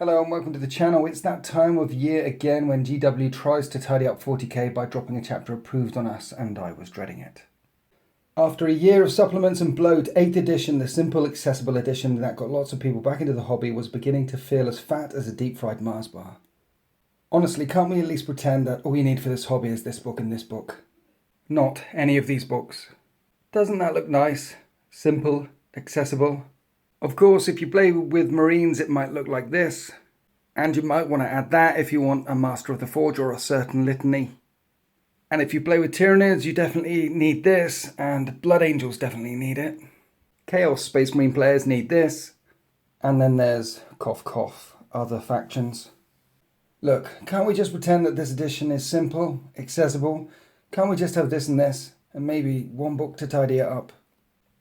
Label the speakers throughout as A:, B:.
A: Hello and welcome to the channel. It's that time of year again when GW tries to tidy up 40k by dropping a chapter approved on us, and I was dreading it. After a year of supplements and bloat, 8th edition, the simple accessible edition that got lots of people back into the hobby, was beginning to feel as fat as a deep fried Mars bar. Honestly, can't we at least pretend that all you need for this hobby is this book and this book? Not any of these books. Doesn't that look nice? Simple, accessible. Of course, if you play with Marines, it might look like this. And you might want to add that if you want a Master of the Forge or a certain litany. And if you play with Tyranids, you definitely need this, and Blood Angels definitely need it. Chaos Space Marine players need this. And then there's, cough cough, other factions. Look, can't we just pretend that this edition is simple, accessible? Can't we just have this and this, and maybe one book to tidy it up?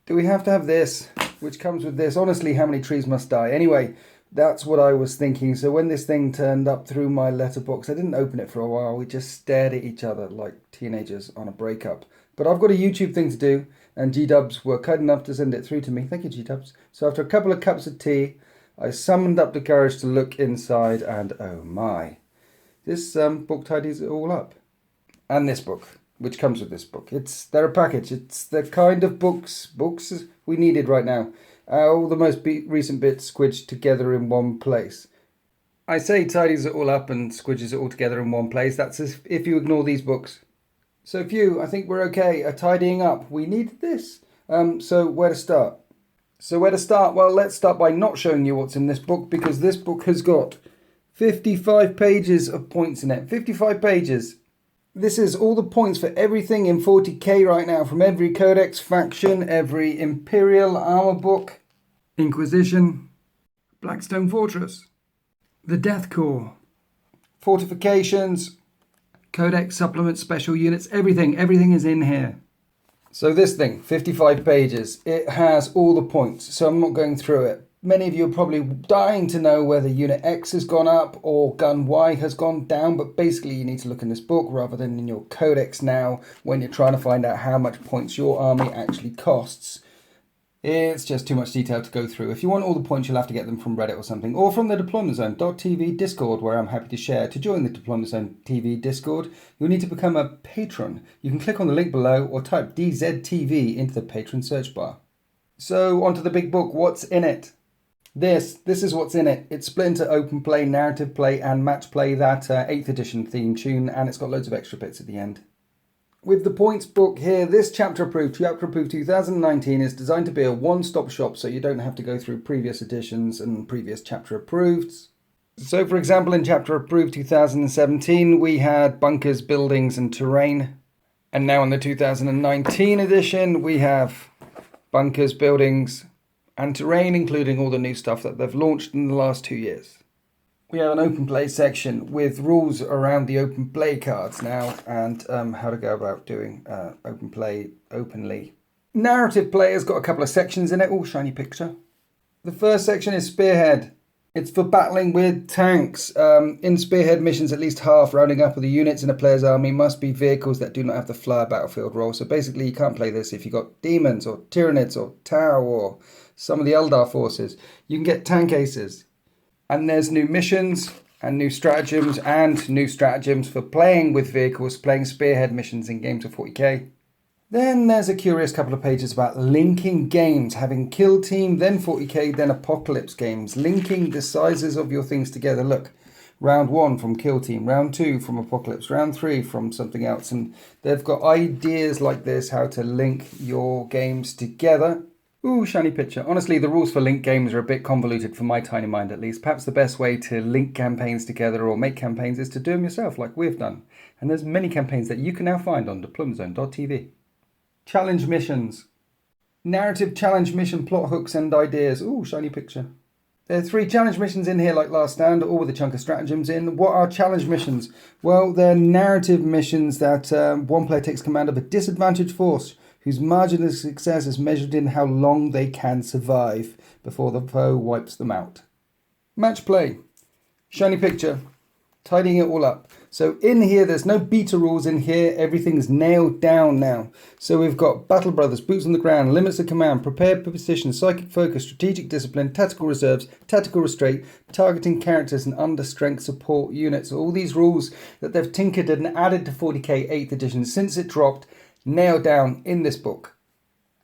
A: Do we have to have this, which comes with this? Honestly, how many trees must die? Anyway, that's what I was thinking. So when this thing turned up through my letterbox, I didn't open it for a while. We just stared at each other like teenagers on a breakup. But I've got a YouTube thing to do, and G-Dubs were kind enough to send it through to me. Thank you, G-Dubs. So after a couple of cups of tea, I summoned up the courage to look inside, and oh my. This book tidies it all up. And this book, which comes with this book. They're a package. It's the kind of books we needed right now. All the most recent bits squidged together in one place. I say tidies it all up and squidges it all together in one place. That's if you ignore these books. So few, I think we're okay. Tidying up. We needed this. So where to start? Well, let's start by not showing you what's in this book, because this book has got 55 pages of points in it. 55 pages. This is all the points for everything in 40k right now, from every Codex faction, every Imperial armor book, Inquisition, Blackstone Fortress, the Death Corps, fortifications, Codex supplements, special units, everything is in here. So this thing, 55 pages, it has all the points, so I'm not going through it. Many of you are probably dying to know whether Unit X has gone up or Gun Y has gone down, but basically you need to look in this book rather than in your codex now when you're trying to find out how much points your army actually costs. It's just too much detail to go through. If you want all the points, you'll have to get them from Reddit or something, or from the Deployment Zone.tv Discord, where I'm happy to share. To join the Deployment Zone TV Discord, you'll need to become a patron. You can click on the link below or type DZTV into the patron search bar. So onto the big book. What's in it? This is what's in it. It's split into open play, narrative play, and match play, that 8th edition theme tune, and it's got loads of extra bits at the end. With the points book here, this chapter approved 2019, is designed to be a one-stop shop, so you don't have to go through previous editions and previous chapter approveds. So for example, in chapter approved 2017, we had bunkers, buildings, and terrain. And now in the 2019 edition, we have bunkers, buildings, and terrain, including all the new stuff that they've launched in the last 2 years. We have an open play section with rules around the open play cards now, and how to go about doing open play openly. Narrative play has got a couple of sections in it. Oh, shiny picture. The first section is Spearhead. It's for battling with tanks. In Spearhead missions, at least half, rounding up of the units in a player's army must be vehicles that do not have the flyer battlefield role. So basically you can't play this if you've got demons or Tyranids or Tau or some of the Eldar forces. You can get tank aces. And there's new missions and new stratagems for playing with vehicles, playing Spearhead missions in games of 40k. Then there's a curious couple of pages about linking games, having Kill Team, then 40k, then Apocalypse games, linking the sizes of your things together. Look, round 1 from Kill Team, round 2 from Apocalypse, round 3 from something else. And they've got ideas like this, how to link your games together. Ooh, shiny picture. Honestly, the rules for link games are a bit convoluted for my tiny mind at least. Perhaps the best way to link campaigns together or make campaigns is to do them yourself like we've done. And there's many campaigns that you can now find on deploymentzone.tv. Challenge missions. Narrative challenge mission plot hooks and ideas. Ooh, shiny picture. There are 3 challenge missions in here like last stand, all with a chunk of stratagems in. What are challenge missions? Well, they're narrative missions that one player takes command of a disadvantaged force whose margin of success is measured in how long they can survive before the foe wipes them out. Match play. Shiny picture. tidying it all up. So in here, there's no beta rules in here. Everything's nailed down now. So we've got Battle Brothers, Boots on the Ground, Limits of Command, Prepared Position, Psychic Focus, Strategic Discipline, Tactical Reserves, Tactical Restraint, Targeting Characters, and Under Strength Support Units. All these rules that they've tinkered and added to 40k 8th edition since it dropped, nailed down in this book.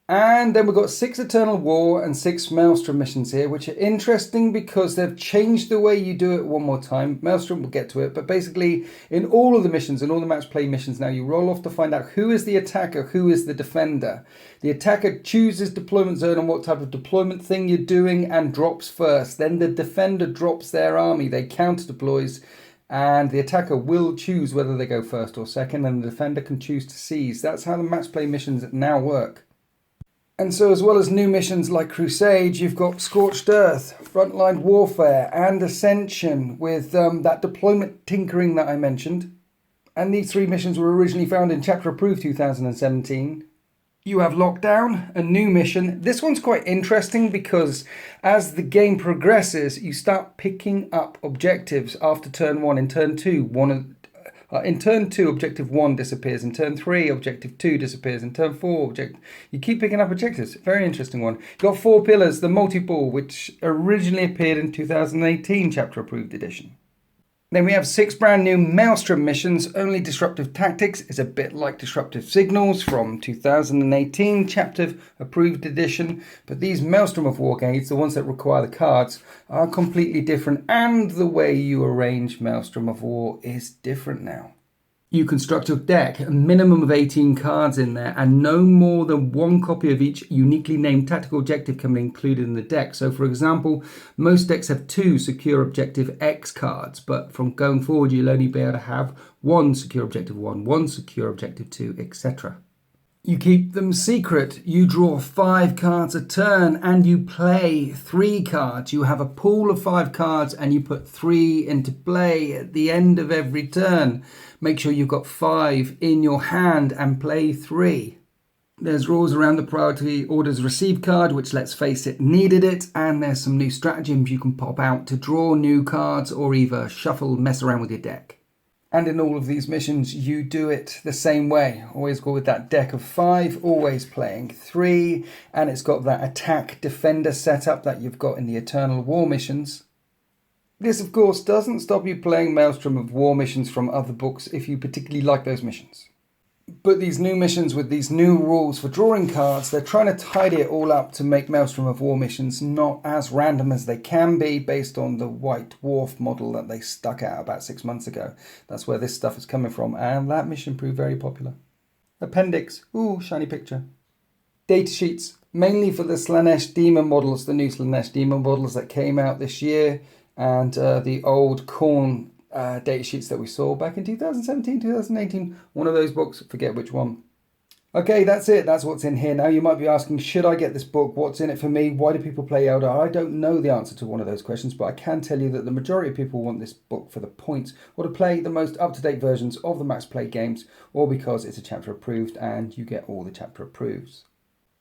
A: And then we've got 6 Eternal War and 6 Maelstrom Missions here, which are interesting because they've changed the way you do it one more time. Maelstrom, we'll get to it. But basically, in all of the missions and all the match play missions now, you roll off to find out who is the attacker, who is the defender. The attacker chooses deployment zone and what type of deployment thing you're doing and drops first. Then the defender drops their army. They counter deploys. And the attacker will choose whether they go first or second. And the defender can choose to seize. That's how the match play missions now work. And so as well as new missions like Crusade, you've got Scorched Earth, Frontline Warfare, and Ascension with that deployment tinkering that I mentioned. And these 3 missions were originally found in Chapter Approved 2017. You have Lockdown, a new mission. This one's quite interesting because as the game progresses, you start picking up objectives after turn 1. In turn 2, in turn 2, objective 1 disappears. In turn 3, objective 2 disappears. In turn 4, you keep picking up objectives. Very interesting one. You've got 4 pillars. The multi-ball, which originally appeared in 2018 Chapter Approved edition. Then we have 6 brand new Maelstrom missions. Only Disruptive Tactics is a bit like Disruptive Signals from 2018 Chapter Approved edition. But these Maelstrom of War gates, the ones that require the cards, are completely different. And the way you arrange Maelstrom of War is different now. You construct your deck, a minimum of 18 cards in there, and no more than 1 copy of each uniquely named tactical objective can be included in the deck. So for example, most decks have 2 Secure Objective X cards, but from going forward, you'll only be able to have 1 Secure Objective 1, 1 Secure Objective 2, etc. You keep them secret. You draw 5 cards a turn and you play 3 cards. You have a pool of 5 cards and you put 3 into play at the end of every turn. Make sure you've got 5 in your hand and play 3. There's rules around the priority orders received card, which, let's face it, needed it. And there's some new stratagems you can pop out to draw new cards or either shuffle, mess around with your deck. And in all of these missions, you do it the same way. Always go with that deck of 5, always playing 3. And it's got that attack defender setup that you've got in the Eternal War missions. This, of course, doesn't stop you playing Maelstrom of War missions from other books if you particularly like those missions. But these new missions with these new rules for drawing cards, they're trying to tidy it all up to make Maelstrom of War missions not as random as they can be based on the White Dwarf model that they stuck out about 6 months ago. That's where this stuff is coming from, and that mission proved very popular. Appendix, ooh, shiny picture. Datasheets, mainly for the Slanesh Demon models, the new Slanesh Demon models that came out this year, and the old Khorne data sheets that we saw back in 2017, 2018, one of those books, forget which one. Okay, that's it. That's what's in here. Now you might be asking, should I get this book? What's in it for me? Why do people play Eldar? I don't know the answer to one of those questions, but I can tell you that the majority of people want this book for the points or to play the most up-to-date versions of the Max Play games, or because it's a chapter approved and you get all the chapter approves.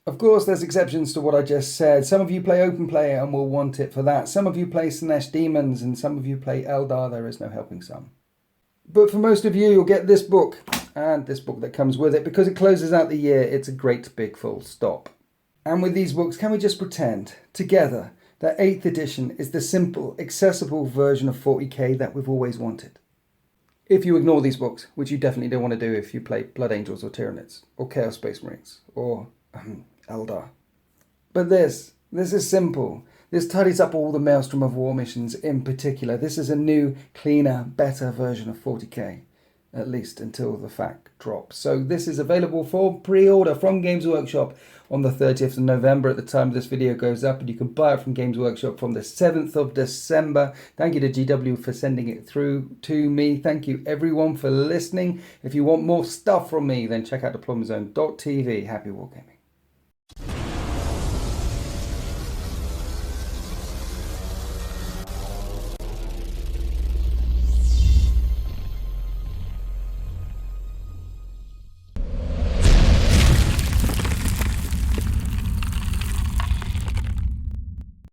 A: Of course, there's exceptions to what I just said. Some of you play open play and will want it for that. Some of you play Slanesh Demons and some of you play Eldar. There is no helping some. But for most of you, you'll get this book and this book that comes with it because it closes out the year. It's a great big full stop. And with these books, can we just pretend together that 8th edition is the simple, accessible version of 40k that we've always wanted? If you ignore these books, which you definitely don't want to do if you play Blood Angels or Tyranids or Chaos Space Marines or Eldar. But this is simple. This tidies up all the Maelstrom of War missions in particular. This is a new, cleaner, better version of 40k, at least until the fact drops. So this is available for pre-order from Games Workshop on the 30th of November at the time this video goes up, and you can buy it from Games Workshop from the 7th of December. Thank you to GW for sending it through to me. Thank you everyone for listening. If you want more stuff from me, then check out deploymentzone.tv. Happy wargaming.